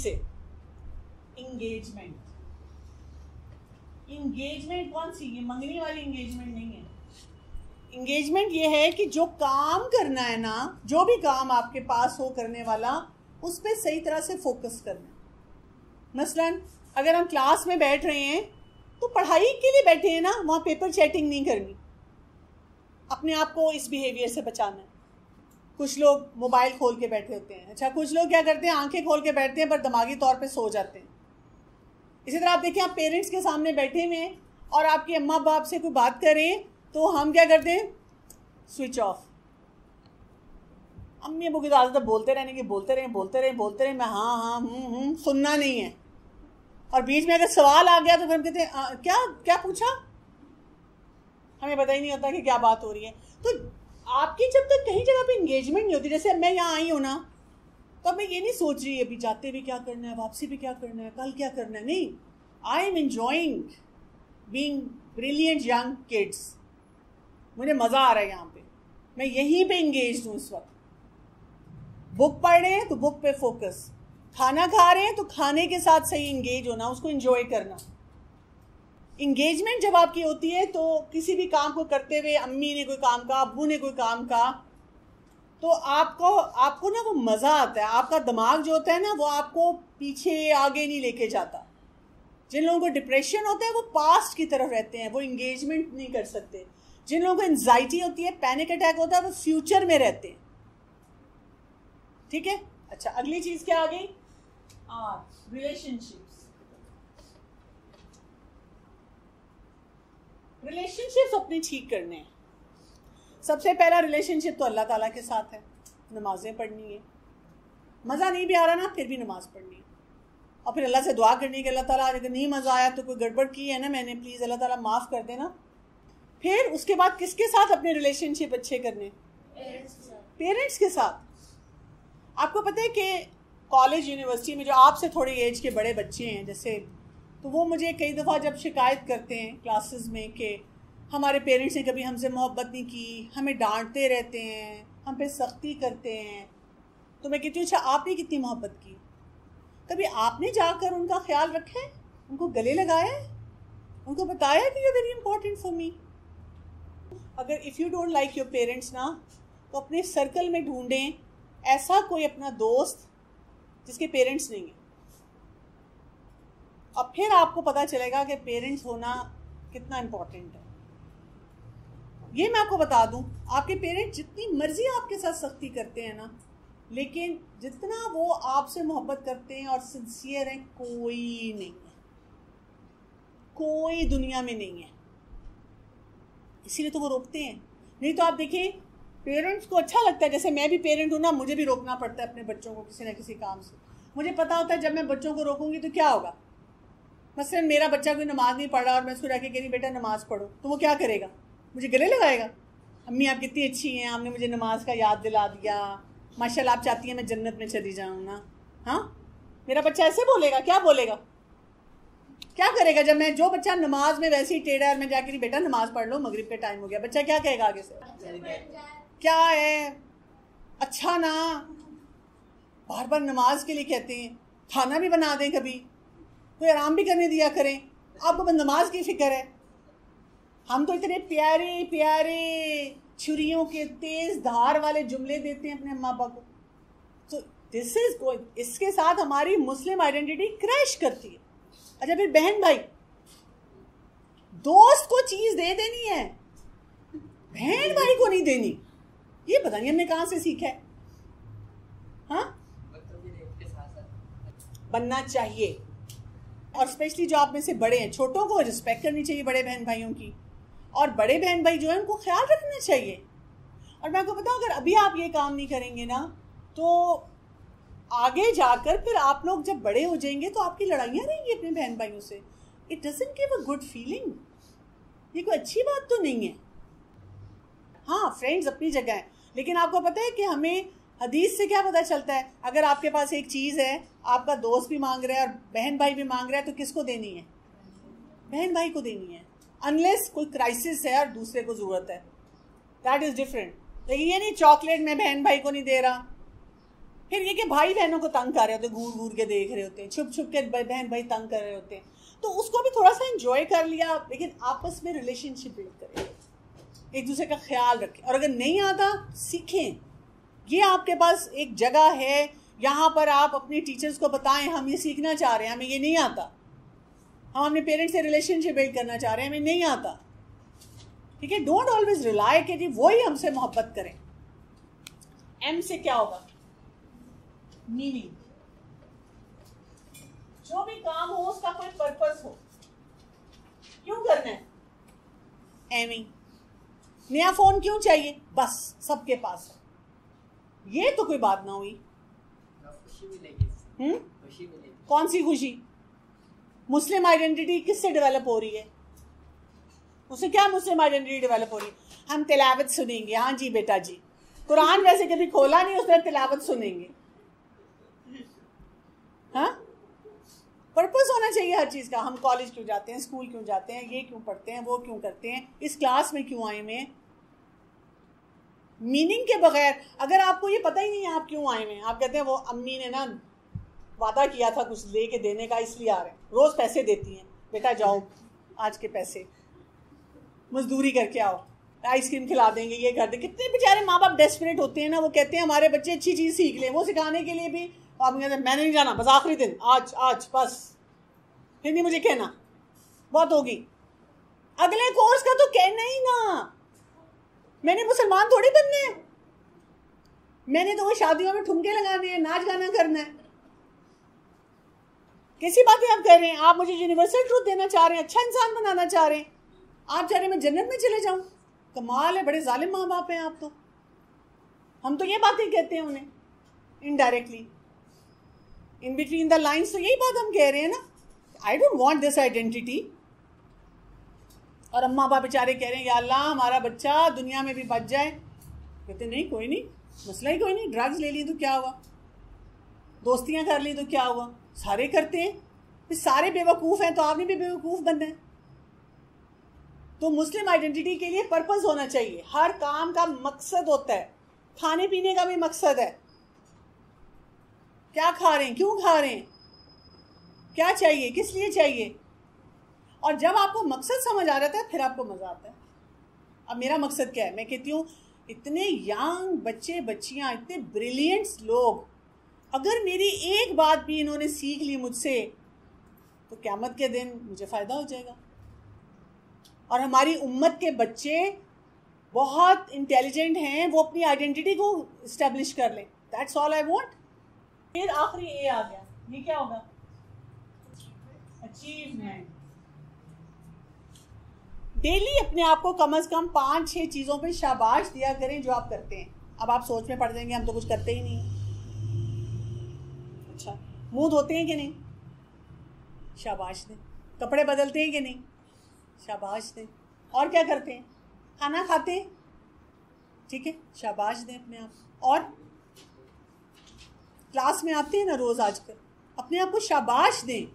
से, engagement. Engagement कौन सी? ये मंगनी वाली इंगेजमेंट नहीं है। इंगेजमेंट ये है कि जो काम करना है ना, जो भी काम आपके पास हो करने वाला, उस पर सही तरह से फोकस करना है। मसलन अगर हम क्लास में बैठ रहे हैं तो पढ़ाई के लिए बैठे हैं ना, वहाँ पेपर चैटिंग नहीं करनी, अपने आप को इस बिहेवियर से बचाना है। कुछ लोग मोबाइल खोल के बैठे होते हैं। अच्छा, कुछ लोग क्या करते हैं, आंखें खोल के बैठते हैं पर दिमागी तौर पे सो जाते हैं। इसी तरह आप देखिए, आप पेरेंट्स के सामने बैठे हुए हैं और आपके अम्मा बाप से कोई बात करें तो हम क्या करते हैं, स्विच ऑफ। अम्मी अबू की तो आदत है बोलते रहने की, बोलते रहे मैं हाँ सुनना नहीं है। और बीच में अगर सवाल आ गया तो फिर हम कहते हैं क्या क्या पूछा, हमें पता ही नहीं होता कि क्या बात हो रही है। तो आपकी जब तक कहीं जगह पे इंगेजमेंट नहीं होती, जैसे मैं यहाँ आई हूँ ना, तो अब मैं ये नहीं सोच रही अभी जाते भी क्या करना है, वापसी भी क्या करना है, कल क्या करना है, नहीं। I am enjoying being brilliant young kids. मुझे मज़ा आ रहा है यहाँ पे, मैं यहीं पे इंगेज हूँ इस वक्त। बुक पढ़ रहे हैं तो बुक पे फोकस, खाना खा रहे हैं तो खाने के साथ सही इंगेज होना, उसको एंजॉय करना। इंगेजमेंट जब आपकी होती है तो किसी भी काम को करते हुए, अम्मी ने कोई काम कहा, अब्बू ने कोई काम कहा, तो आपको ना वो मज़ा आता है। आपका दिमाग जो होता है ना, वो आपको पीछे आगे नहीं लेके जाता। जिन लोगों को डिप्रेशन होता है वो पास्ट की तरफ रहते हैं, वो इंगेजमेंट नहीं कर सकते। जिन लोगों को एंजाइटी होती है, पैनिक अटैक होता है, वो फ्यूचर में रहते हैं। ठीक है। अच्छा, अगली चीज क्या आ गई? रिलेशनशिप्स। रिलेशनशिप्स अपने ठीक करने हैं। सबसे पहला रिलेशनशिप तो अल्लाह ताला के साथ है। नमाजें पढ़नी है, मज़ा नहीं भी आ रहा ना, फिर भी नमाज पढ़नी है। और फिर अल्लाह से दुआ करनी है कि अल्लाह ताला अगर नहीं मज़ा आया तो कोई गड़बड़ की है ना मैंने, प्लीज़ अल्लाह ताला माफ़ कर देना। फिर उसके बाद किसके साथ अपने रिलेशनशिप अच्छे करने? पेरेंट्स के साथ। आपको पता है कि कॉलेज यूनिवर्सिटी में जो आपसे थोड़ी एज के बड़े बच्चे हैं जैसे, तो वो मुझे कई दफ़ा जब शिकायत करते हैं क्लासेस में कि हमारे पेरेंट्स ने कभी हमसे मोहब्बत नहीं की, हमें डांटते रहते हैं, हम पे सख्ती करते हैं, तो मैं कहती हूँ अच्छा आपने कितनी मोहब्बत की? कभी आपने जाकर उनका ख्याल रखा है, उनको गले लगाया है, उनको बताया कि you very important for me? अगर if you don't like your parents ना, तो अपने सर्कल में ढूंढें ऐसा कोई अपना दोस्त जिसके पेरेंट्स नहीं है, और फिर आपको पता चलेगा कि पेरेंट्स होना कितना इम्पोर्टेंट है। ये मैं आपको बता दूं, आपके पेरेंट्स जितनी मर्जी आपके साथ सख्ती करते हैं ना, लेकिन जितना वो आपसे मोहब्बत करते हैं और सिंसियर हैं, कोई नहीं है, कोई दुनिया में नहीं है। इसीलिए तो वो रोकते हैं। नहीं तो आप देखें, पेरेंट्स को अच्छा लगता है, जैसे मैं भी पेरेंट हूँ ना, मुझे भी रोकना पड़ता है अपने बच्चों को किसी ना किसी काम से। मुझे पता होता है जब मैं बच्चों को रोकूंगी तो क्या होगा। मसलन मेरा बच्चा कोई नमाज नहीं पढ़ा और मैं उसको जाके कह रही बेटा नमाज पढ़ो, तो वो क्या करेगा? मुझे गले लगाएगा, अम्मी आप कितनी अच्छी हैं, आपने मुझे नमाज का याद दिला दिया, माशाल्लाह आप चाहती हैं मैं जन्नत में चली जाऊँ ना। हाँ, मेरा बच्चा ऐसे बोलेगा? क्या बोलेगा, क्या करेगा? जब मैं, जो बच्चा नमाज में वैसे ही टेढ़ा है, मैं जाके बेटा नमाज पढ़ लो, मगरिब का टाइम हो गया, बच्चा क्या कहेगा आगे से? क्या है अच्छा ना, बार बार नमाज के लिए कहते हैं, खाना भी बना दें, कभी कोई आराम भी करने दिया करें, आपको बस नमाज की फिक्र है। हम तो इतने प्यारे प्यारे छुरियों के तेज धार वाले जुमले देते हैं अपने अम्मा पापा को। तो दिस इज गोइंग, इसके साथ हमारी मुस्लिम आइडेंटिटी क्रैश करती है। अच्छा, फिर बहन भाई, दोस्त को चीज दे देनी है, बहन भाई को नहीं देनी, ये पता नहीं हमने कहां से सीखा है। हाँ, बनना चाहिए। और स्पेशली जो आप में से बड़े हैं, छोटों को रिस्पेक्ट करनी चाहिए बड़े बहन भाइयों की, और बड़े बहन भाई जो है उनको ख्याल रखना चाहिए। और मैं आपको बताऊं, अगर अभी आप ये काम नहीं करेंगे ना, तो आगे जाकर फिर आप लोग जब बड़े हो जाएंगे तो आपकी लड़ाइयाँ रहेंगी अपने बहन भाइयों से। It doesn't give a good feeling, ये कोई अच्छी बात तो नहीं है। हाँ, फ्रेंड्स अपनी जगह है, लेकिन आपको पता है कि हमें हदीस से क्या पता चलता है? अगर आपके पास एक चीज़ है, आपका दोस्त भी मांग रहा है और बहन भाई भी मांग रहा है, तो किसको देनी है? बहन भाई को देनी है, अनलेस कोई क्राइसिस है और दूसरे को ज़रूरत है, दैट इज़ डिफरेंट। लेकिन ये नहीं चॉकलेट मैं बहन भाई को नहीं दे रहा, फिर ये कि भाई बहनों को तंग कर रहे होते, घूर घूर के देख रहे होते हैं, छुप छुप के बहन भाई तंग कर रहे होते हैं, तो उसको भी थोड़ा सा एंजॉय कर लिया, लेकिन आपस में रिलेशनशिप बिल्ड करें, एक दूसरे का ख्याल रखें। और अगर नहीं आता सीखें, ये आपके पास एक जगह है, यहाँ पर आप अपने टीचर्स को बताएं हम ये सीखना चाह रहे हैं, हमें ये नहीं आता, हम अपने पेरेंट्स से रिलेशनशिप बिल्ड करना चाह रहे हैं, हमें नहीं आता, ठीक है। डोंट ऑलवेज रिलाई कि जी वही हमसे मोहब्बत करें। एम से क्या होगा? मीनिंग। जो भी काम हो उसका कोई पर्पस हो, क्यों करना है? एमी। नया फोन क्यों चाहिए? बस सबके पास है, ये तो कोई बात ना हुई। खुशी मिलेगी। खुशी मिलेगी। कौन सी खुशी? मुस्लिम आइडेंटिटी किससे डेवलप हो रही है? उसे क्या मुस्लिम आइडेंटिटी डेवलप हो रही है? हम तिलावत सुनेंगे, हाँ जी बेटा जी, कुरान वैसे कभी खोला नहीं, उसमें तिलावत सुनेंगे। हाँ, पर्पस होना चाहिए हर चीज का। हम कॉलेज क्यों जाते हैं, स्कूल क्यों जाते हैं, ये क्यों पढ़ते हैं, वो क्यों करते हैं, इस क्लास में क्यों आए हुए हैं? मीनिंग के बगैर, अगर आपको ये पता ही नहीं है आप क्यों आए हुए हैं, आप कहते हैं वो अम्मी ने ना वादा किया था कुछ लेके देने का इसलिए आ रहे हैं, रोज पैसे देती हैं, बेटा जाओ आज के पैसे मजदूरी करके आओ, आइसक्रीम खिला देंगे, ये कर देंगे। कितने बेचारे माँ बाप डेस्परेट होते हैं ना, वो कहते हैं हमारे बच्चे अच्छी चीज़ सीख लें, वो सिखाने के लिए भी आप कहते हैं मैंने नहीं जाना, बस आखिरी दिन, आज आज बस, फिर नहीं मुझे कहना, बहुत होगी। अगले कोर्स का तो कहना ही ना, मैंने मुसलमान थोड़ी बनना है, मैंने तो वो शादियों में ठुमके लगाने हैं, नाच गाना करना है। कैसी बातें आप कर रहे हैं? आप मुझे यूनिवर्सल ट्रूथ देना चाह रहे हैं, अच्छा इंसान बनाना चाह रहे हैं, आप चाह रहे हैं मैं जन्नत में चले जाऊं? कमाल है, बड़े जालिम माँ बाप हैं आप तो। हम तो ये बातें कहते हैं उन्हें indirectly, in between the lines, तो यही बात हम कह रहे हैं ना, I don't want this identity. और अम्मा बाप बेचारे कह रहे हैं या अल्लाह हमारा बच्चा दुनिया में भी बच जाए। कहते नहीं कोई नहीं, मसला ही कोई नहीं, ड्रग्स ले ली तो क्या हुआ, दोस्तियां कर ली तो क्या हुआ, सारे करते हैं, फिर सारे बेवकूफ़ हैं तो आपने भी बेवकूफ़ बनना है। तो मुस्लिम आइडेंटिटी के लिए पर्पस होना चाहिए, हर काम का मकसद होता है, खाने पीने का भी मकसद है, क्या खा रहे हैं, क्यों खा रहे हैं, क्या चाहिए, किस लिए चाहिए। और जब आपको मकसद समझ आ जाता है फिर आपको मज़ा आता है। अब मेरा मकसद क्या है, मैं कहती हूँ इतने यंग बच्चे बच्चियाँ, इतने ब्रिलियंट्स लोग, अगर मेरी एक बात भी इन्होंने सीख ली मुझसे तो क़यामत के दिन मुझे फ़ायदा हो जाएगा। और हमारी उम्मत के बच्चे बहुत इंटेलिजेंट हैं, वो अपनी आइडेंटिटी को इस्टेब्लिश कर लें, दैट्स ऑल आई वांट। फिर आखिरी ए आ गया, ये क्या होगा? अचीवमेंट। डेली अपने आप को कम से कम 5-6 चीज़ों पे शाबाश दिया करें जो आप करते हैं। अब आप सोच में पड़ जाएंगे हम तो कुछ करते ही नहीं। अच्छा, मुंह धोते हैं कि नहीं? शाबाश दें। कपड़े बदलते हैं कि नहीं? शाबाश दें। और क्या करते हैं? खाना खाते हैं, ठीक है, शाबाश दें अपने आप। और क्लास में आते हैं ना रोज़ आजकल, अपने आप को शाबाश दें।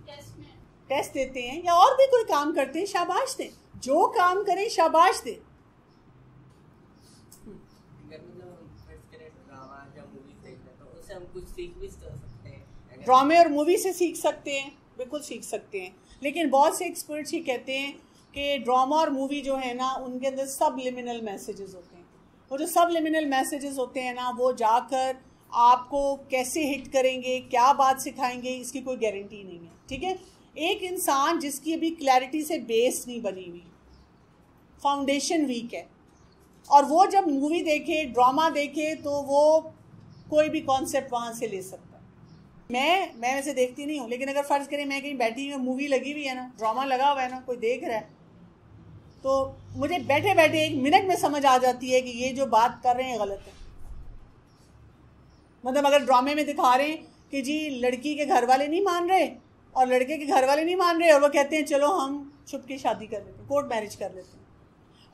टेस्ट देते हैं या और भी कोई काम करते हैं, शाबाश दें। जो काम करें शाबाश दें। ड्रामे और मूवी से सीख सकते हैं, बिल्कुल सीख सकते हैं, लेकिन बहुत से एक्सपर्ट्स ही कहते हैं कि ड्रामा और मूवी जो है ना उनके अंदर सबलिमिनल मैसेजेस होते हैं। वो जो सबलिमिनल मैसेजेस होते हैं ना, वो जाकर आपको कैसे हिट करेंगे, क्या बात सिखाएंगे, इसकी कोई गारंटी नहीं है, ठीक है। एक इंसान जिसकी अभी क्लैरिटी से बेस नहीं बनी हुई, फाउंडेशन वीक है, और वो जब मूवी देखे, ड्रामा देखे, तो वो कोई भी कॉन्सेप्ट वहाँ से ले सकता है। मैं वैसे देखती नहीं हूँ, लेकिन अगर फ़र्ज़ करें मैं कहीं बैठी हुई, मूवी लगी हुई है ना, ड्रामा लगा हुआ है ना, कोई देख रहा है, तो मुझे बैठे बैठे 1 मिनट में समझ आ जाती है कि ये जो बात कर रहे हैं गलत है। मतलब अगर ड्रामे में दिखा रहे हैं कि जी लड़की के घर वाले नहीं मान रहे और लड़के के घर वाले नहीं मान रहे, और वो कहते हैं चलो हम छुप के शादी कर लेते हैं, कोर्ट मैरिज कर लेते हैं,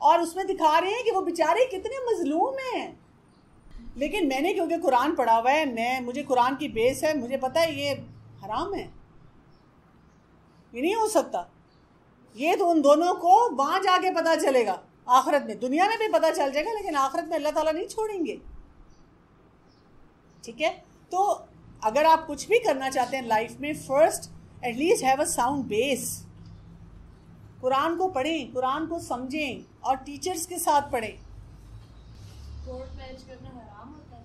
और उसमें दिखा रहे हैं कि वो बेचारे कितने मजलूम हैं। लेकिन मैंने क्योंकि कुरान पढ़ा हुआ है, मुझे कुरान की बेस है, मुझे पता है ये हराम है, ये नहीं हो सकता। ये तो उन दोनों को वहाँ जाके पता चलेगा, आखिरत में। दुनिया में भी पता चल जाएगा, लेकिन आखिरत में अल्लाह ताला नहीं छोड़ेंगे, ठीक है। तो अगर आप कुछ भी करना चाहते हैं लाइफ में, first at least have a sound base. Quran को पढ़ें, कुरान को समझें और टीचर्स के साथ पढ़ें। कोर्ट मैरिज करना हराम होता है?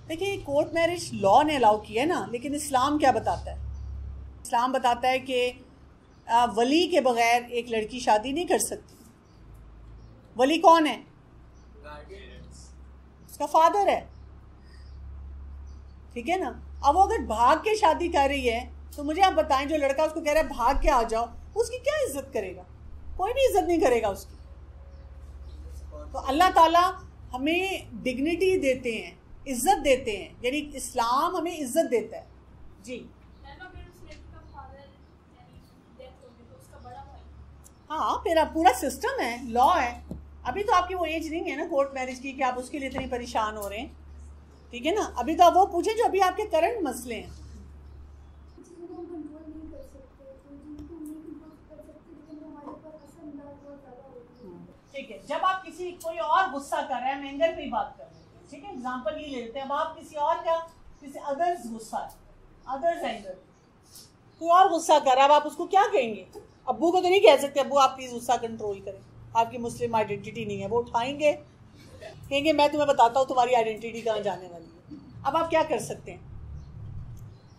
देखिए, कोर्ट मैरिज लॉ ने अलाउ किया है ना, लेकिन इस्लाम क्या बताता है? इस्लाम बताता है कि वली के बगैर एक लड़की शादी नहीं कर सकती। वली कौन है? उसका फादर है, ठीक है ना। अब वो अगर भाग के शादी कर रही है तो मुझे आप बताएं, जो लड़का उसको कह रहा है भाग के आ जाओ, उसकी क्या इज्जत करेगा? कोई भी इज्जत नहीं करेगा उसकी। तो अल्लाह ताला हमें डिग्निटी देते हैं, इज्जत देते हैं, यानी इस्लाम हमें इज्जत देता है जी। हाँ, फिर अब पूरा सिस्टम है, लॉ है। अभी तो आपकी वो एज नहीं है ना कोर्ट मैरिज की कि आप उसके लिए इतनी परेशान हो रहे हैं, ठीक है ना। अभी तो आप वो पूछें जो अभी आपके करंट मसले हैं। ठीक है, जब आप किसी कोई और गुस्सा कर रहे हैं, हम एंगर पे ही बात कर लेते हैं, ठीक है। एग्जांपल ये ले लेते हैं, अब आप किसी और का, किसी अदर्स गुस्सा है, अदर्स एंगर, कोई और गुस्सा कर रहा है, अब आप उसको क्या कहेंगे? अब्बू को तो नहीं कह सकते अब्बू आप प्लीज गुस्सा कंट्रोल करें, आपकी मुस्लिम आइडेंटिटी नहीं है। वो उठाएंगे, कहेंगे मैं तुम्हें बताता हूँ तुम्हारी आइडेंटिटी कहाँ जाने वाली है। अब आप क्या कर सकते हैं?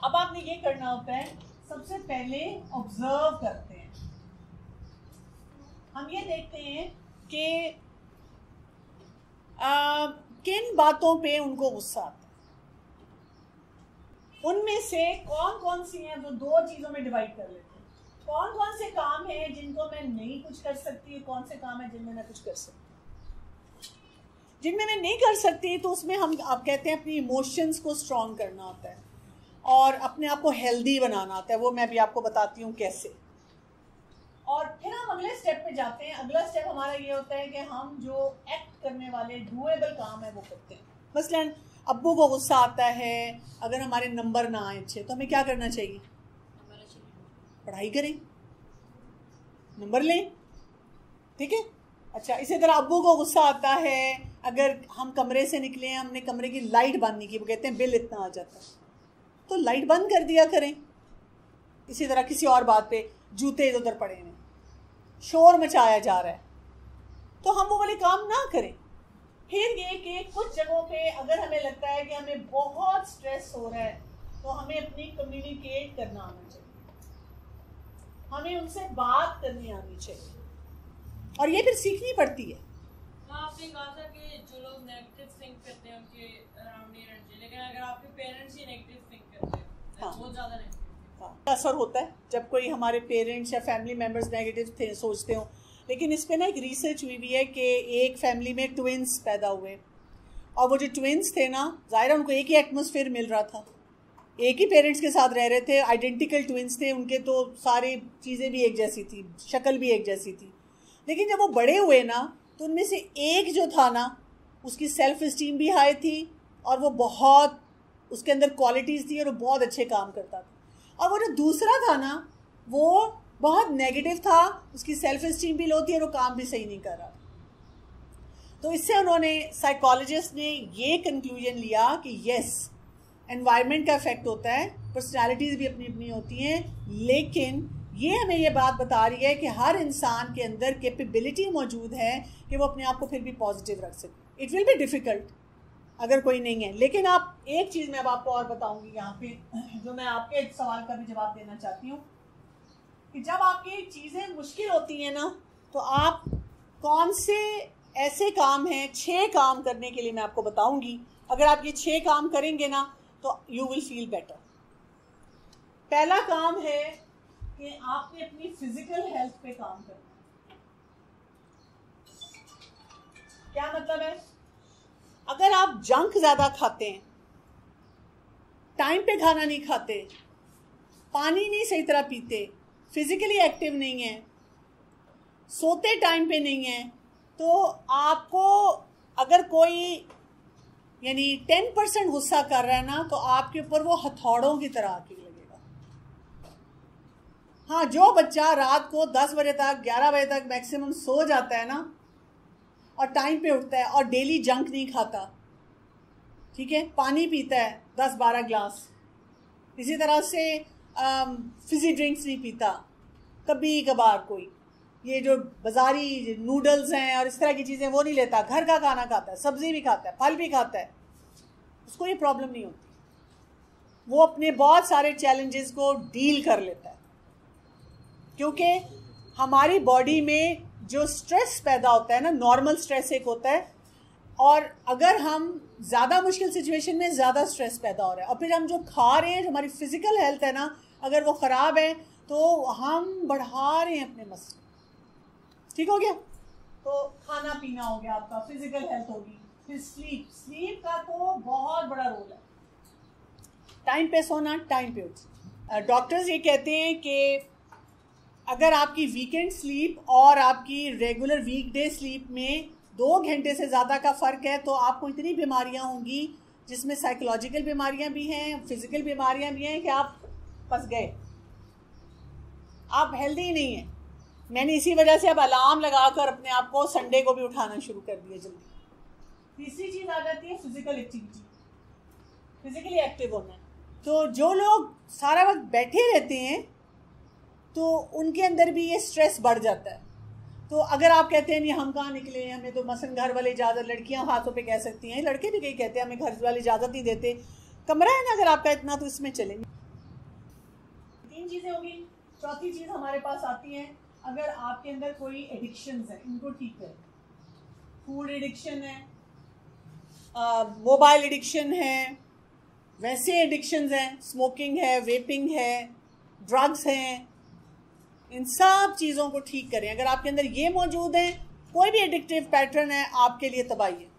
अब आपने ये करना होता है, सबसे पहले ऑब्जर्व करते हैं। हम ये देखते हैं कि किन बातों पे उनको गुस्सा आता है। उनमें से कौन कौन सी हैं, वो दो चीजों में डिवाइड कर लेते हैं। कौन कौन से काम हैं जिनको मैं नहीं कुछ कर सकती, कौन से काम है जिनमें मैं कुछ कर सकती। जिनमें मैं नहीं कर सकती तो उसमें हम आप कहते हैं अपनी इमोशंस को स्ट्रॉन्ग करना होता है और अपने आप को हेल्दी बनाना होता है। वो मैं भी आपको बताती हूँ कैसे। और फिर हम अगले स्टेप पे जाते हैं। अगला स्टेप हमारा ये होता है कि हम जो एक्ट करने वाले डूएबल काम है वो करते हैं। मसलन अब्बू को गुस्सा आता है अगर हमारे नंबर ना आए अच्छे, तो हमें क्या करना चाहिए? पढ़ाई करें, नंबर लें, ठीक है। अच्छा, इसी तरह अब्बू को गुस्सा आता है अगर हम कमरे से निकले हैं, हमने कमरे की लाइट बंद नहीं की, वो कहते हैं बिल इतना आ जाता है, तो लाइट बंद कर दिया करें। इसी तरह किसी और बात पे जूते इधर उधर पड़े हैं, शोर मचाया जा रहा है, तो हम वो वाले काम ना करें। फिर ये कि कुछ जगहों पे अगर हमें लगता है कि हमें बहुत स्ट्रेस हो रहा है तो हमें अपनी कम्युनिकेट करना आना चाहिए, हमें उनसे बात करनी आनी चाहिए, और ये फिर सीखनी पड़ती है। आपने कहा था कि जो लोग नेगेटिव थिंक करते हैं उनके अराउंड ही रहना चाहिए, लेकिन अगर आपके पेरेंट्स ही नेगेटिव थिंक करते हैं तो बहुत ज़्यादा नेगेटिव असर होता है जब कोई हमारे पेरेंट्स या फैमिली मेम्बर्स नेगेटिव सोचते हो। लेकिन इस पे ना एक रिसर्च हुई भी है कि एक फैमिली में ट्विंस पैदा हुए, और वो जो ट्विंस थे ना, ज़ाहिर उनको एक ही एटमॉस्फेयर मिल रहा था, एक ही पेरेंट्स के साथ रह रहे थे, आइडेंटिकल ट्विंस थे, उनके तो सारी चीज़ें भी एक जैसी थी, शक्ल भी एक जैसी थी। लेकिन जब वो बड़े हुए ना तो उनमें से एक जो था ना उसकी सेल्फ इस्टीम भी हाई थी और वो बहुत, उसके अंदर क्वालिटीज़ थी और वो बहुत अच्छे काम करता था। और वो जो दूसरा था ना वो बहुत नेगेटिव था, उसकी सेल्फ इस्टीम भी लो थी और वो काम भी सही नहीं कर रहा था। तो इससे उन्होंने, साइकोलॉजिस्ट ने ये कंक्लूजन लिया कि यस, एनवायरनमेंट का इफेक्ट होता है, पर्सनालिटीज़ भी अपनी अपनी होती हैं, लेकिन ये हमें ये बात बता रही है कि हर इंसान के अंदर कैपेबिलिटी मौजूद है कि वो अपने आप को फिर भी पॉजिटिव रख सके। इट विल बी डिफ़िकल्ट अगर कोई नहीं है। लेकिन आप एक चीज़ मैं अब आपको और बताऊंगी यहाँ पे, जो मैं आपके सवाल का भी जवाब देना चाहती हूँ, कि जब आपकी चीज़ें मुश्किल होती हैं ना तो आप कौन से ऐसे काम हैं, 6 काम करने के लिए मैं आपको बताऊंगी। अगर आप ये 6 काम करेंगे ना तो यू विल फील बेटर। पहला काम है कि आपने अपनी फिजिकल हेल्थ पे काम करना है। क्या मतलब है? अगर आप जंक ज़्यादा खाते हैं, टाइम पे खाना नहीं खाते, पानी नहीं सही तरह पीते, फिजिकली एक्टिव नहीं है, सोते टाइम पे नहीं है, तो आपको अगर कोई यानी 10% गुस्सा कर रहा है ना तो आपके ऊपर वो हथौड़ों की तरह आके लगेगा। हाँ, जो बच्चा रात को 10 बजे तक 11 बजे तक मैक्सिमम सो जाता है ना और टाइम पे उठता है और डेली जंक नहीं खाता, ठीक है, पानी पीता है, 10-12 ग्लास। इसी तरह से फिजी ड्रिंक्स नहीं पीता, कभी कभार कोई ये जो बाजारी नूडल्स हैं और इस तरह की चीज़ें वो नहीं लेता, घर का खाना खाता है, सब्ज़ी भी खाता है, फल भी खाता है, उसको ये प्रॉब्लम नहीं होती। वो अपने बहुत सारे चैलेंजेस को डील कर लेता है, क्योंकि हमारी बॉडी में जो स्ट्रेस पैदा होता है ना, नॉर्मल स्ट्रेस एक होता है, और अगर हम ज़्यादा मुश्किल सिचुएशन में ज़्यादा स्ट्रेस पैदा हो रहा है, और फिर हम जो खा रहे हैं, जो हमारी फिज़िकल हेल्थ है ना, अगर वो ख़राब है तो हम बढ़ा रहे हैं अपने मसले। ठीक हो गया? तो खाना पीना हो गया आपका, फिज़िकल हेल्थ होगी, फिर स्लीप का तो बहुत बड़ा रोल है। टाइम पे सोना, टाइम पे उठना। डॉक्टर्स ये कहते हैं कि अगर आपकी वीकेंड स्लीप और आपकी रेगुलर वीकडे स्लीप में 2 घंटे से ज़्यादा का फ़र्क है तो आपको इतनी बीमारियां होंगी, जिसमें साइकोलॉजिकल बीमारियां भी हैं, फिज़िकल बीमारियां भी हैं, कि आप फंस गए, आप हेल्दी ही नहीं हैं। मैंने इसी वजह से अब अलार्म लगाकर अपने आप को संडे को भी उठाना शुरू कर दिया जल्दी। तीसरी चीज़ आ जाती है फिज़िकल एक्टिविटी, फिज़िकली एक्टिव होना है। तो जो लोग सारा वक्त बैठे रहते हैं तो उनके अंदर भी ये स्ट्रेस बढ़ जाता है। तो अगर आप कहते हैं नहीं हम कहाँ निकले, हमें तो मसलन घर वाले इजाज़त, लड़कियां हाथों पे कह सकती हैं, लड़के भी कहीं कहते हैं हमें घर वाले इजाज़त नहीं देते, कमरा है ना अगर आपका इतना तो इसमें चलेंगे। 3 चीज़ें होगी। चौथी चीज़ हमारे पास आती है, अगर आपके अंदर कोई एडिक्शंस है, इनको ठीक करें। फूड एडिक्शन है, मोबाइल एडिक्शन है, वैसे एडिक्शंस हैं, स्मोकिंग है, वेपिंग है, ड्रग्स हैं, इन सब चीज़ों को ठीक करें। अगर आपके अंदर ये मौजूद है, कोई भी एडिक्टिव पैटर्न है, आपके लिए तबाही है।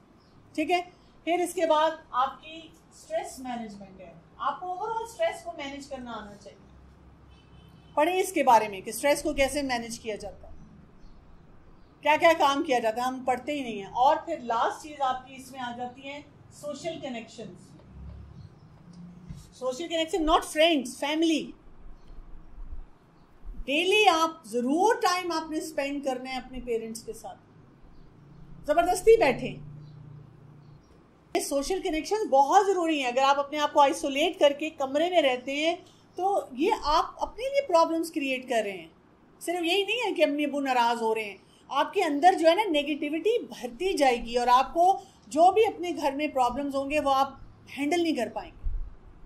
ठीक है? फिर इसके बाद आपकी स्ट्रेस मैनेजमेंट है, आपको ओवरऑल स्ट्रेस को मैनेज करना आना चाहिए। पढ़ें इसके बारे में कि स्ट्रेस को कैसे मैनेज किया जाता है, क्या क्या काम किया जाता है, हम पढ़ते ही नहीं हैं। और फिर लास्ट चीज़ आपकी इसमें आ जाती है social connections. Social connection, not friends, family. Daily आप ज़रूर टाइम आपने स्पेंड करना है अपने पेरेंट्स के साथ, ज़बरदस्ती बैठें। सोशल कनेक्शन बहुत ज़रूरी है। अगर आप अपने आप को आइसोलेट करके कमरे में रहते हैं तो ये आप अपने लिए प्रॉब्लम्स क्रिएट कर रहे हैं। सिर्फ यही नहीं है कि अम्मी अब्बू नाराज़ हो रहे हैं, आपके अंदर जो है ना नेगेटिविटी भरती जाएगी और आपको जो भी अपने घर में प्रॉब्लम्स होंगे वो आप हैंडल नहीं कर पाएंगे।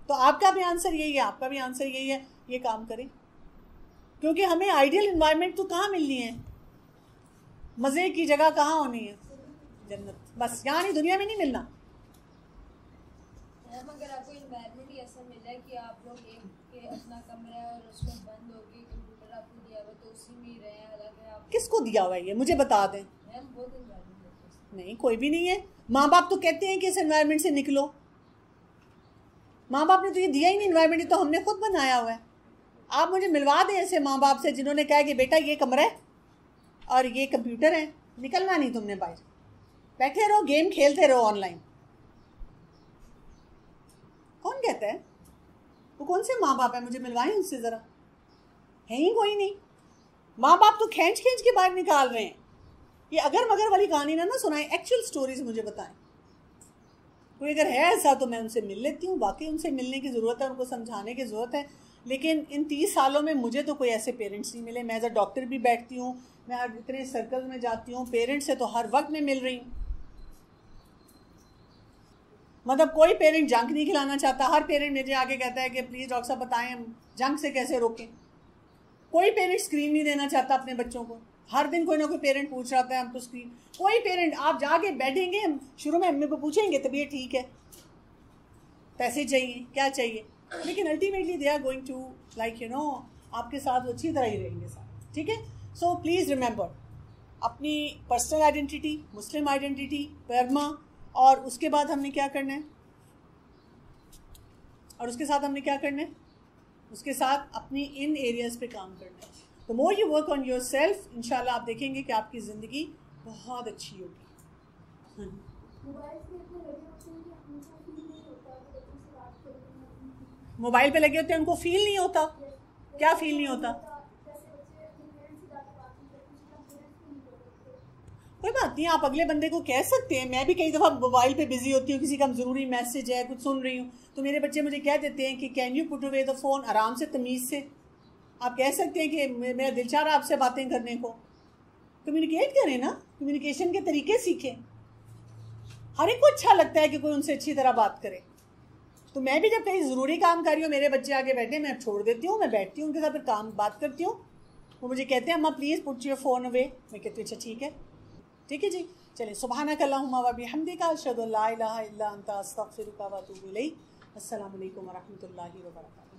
तो आपका भी आंसर यही है, आपका भी आंसर यही है, ये काम करें। क्योंकि हमें आइडियल इन्वायरमेंट तो कहाँ मिलनी है, मज़े की जगह कहाँ होनी है, जन्नत, बस यहाँ नहीं, दुनिया में नहीं मिलना। अगर आपको इन्वायरमेंट ही ऐसा मिला है कि आप लोग एक के अपना कमरा है और उसमें बंद हो गए, कंप्यूटर आपको दिया हुआ तो उसी में ही रहे, हालांकि आप किसको दिया हुआ है ये मुझे बता दें। मैम बहुत इन्वायरमेंट नहीं, कोई भी नहीं है। माँ बाप तो कहते हैं कि इस एनवायरनमेंट से निकलो, माँ बाप ने तो ये दिया ही नहीं एनवायरनमेंट, ये तो हमने खुद बनाया हुआ है। आप मुझे मिलवा दें ऐसे माँ बाप से जिन्होंने कहा कि बेटा ये कमरा है और ये कंप्यूटर है, निकलना नहीं तुमने बाहर, बैठे रहो, गेम खेलते रहो ऑनलाइन। कौन कहता है? वो कौन से माँ बाप है, मुझे मिलवाएं उनसे ज़रा। है ही कोई नहीं। माँ बाप तो खींच खींच के बाहर निकाल रहे हैं। ये अगर मगर वाली कहानी ना सुनाएं, एक्चुअल स्टोरीज मुझे बताएं। कोई अगर है ऐसा तो मैं उनसे मिल लेती हूँ, बाकी उनसे मिलने की ज़रूरत है, उनको समझाने की ज़रूरत है। लेकिन इन 30 सालों में मुझे तो कोई ऐसे पेरेंट्स नहीं मिले। मैं एज अ डॉक्टर भी बैठती हूँ, मैं इतने सर्कल में जाती हूँ, पेरेंट्स से तो हर वक्त मैं मिल रही हूँ। मतलब कोई पेरेंट जंक नहीं खिलाना चाहता, हर पेरेंट मुझे आके कहता है कि प्लीज़ डॉक्टर साहब बताएं हम जंक से कैसे रोकें। कोई पेरेंट स्क्रीन नहीं देना चाहता अपने बच्चों को, हर दिन कोई ना कोई पेरेंट पूछ रहा है हम तो स्क्रीन। कोई पेरेंट, आप जाके बैठेंगे, शुरू में अम्मी को पूछेंगे तबीयत ठीक है, पैसे चाहिए, क्या चाहिए, लेकिन ultimately they are going to like you know आपके साथ वो अच्छी तरह ही रहेंगे साथ। ठीक है? सो प्लीज़ रिमेंबर अपनी पर्सनल आइडेंटिटी, मुस्लिम आइडेंटिटी, परमा, और उसके बाद हमने क्या करना है, और उसके साथ हमने क्या करना है, उसके साथ अपनी इन एरियाज़ पे काम करना है। The more you work on your self, इंशाल्लाह आप देखेंगे कि आपकी ज़िंदगी बहुत अच्छी होगी। मोबाइल पे लगे होते हैं, उनको फील नहीं होता। क्या फील नहीं होता? कोई बात नहीं, आप अगले बंदे को कह सकते हैं। मैं भी कई दफ़ा मोबाइल पे बिजी होती हूँ, किसी का ज़रूरी मैसेज है, कुछ सुन रही हूँ, तो मेरे बच्चे मुझे कह देते हैं कि can you put away the phone, आराम से तमीज़ से आप कह सकते हैं कि मेरा दिल चाह रहा है आपसे बातें करने को। कम्युनिकेट करें ना, कम्युनिकेशन के तरीके सीखें। हर एक को अच्छा लगता है कि कोई उनसे अच्छी तरह बात करे। तो मैं भी जब कहीं ज़रूरी काम कर रही हूँ, मेरे बच्चे आगे बैठे, मैं छोड़ देती हूँ, मैं बैठती हूँ उनके साथ, फिर काम बात करती हूँ। वो मुझे कहते हैं अम्मा please put your phone away. मैं कहती हूँ अच्छा ठीक है, ठीक है जी। चलिए, सुब्हानक अल्लाहुम्मा व बिहम्दिका अशहदु अल्ला इलाहा इल्ला अंता अस्तगफिरुका व अतूबु इलैक। अस्सलामु अलैकुम व रहमतुल्लाहि व बरकातुहू।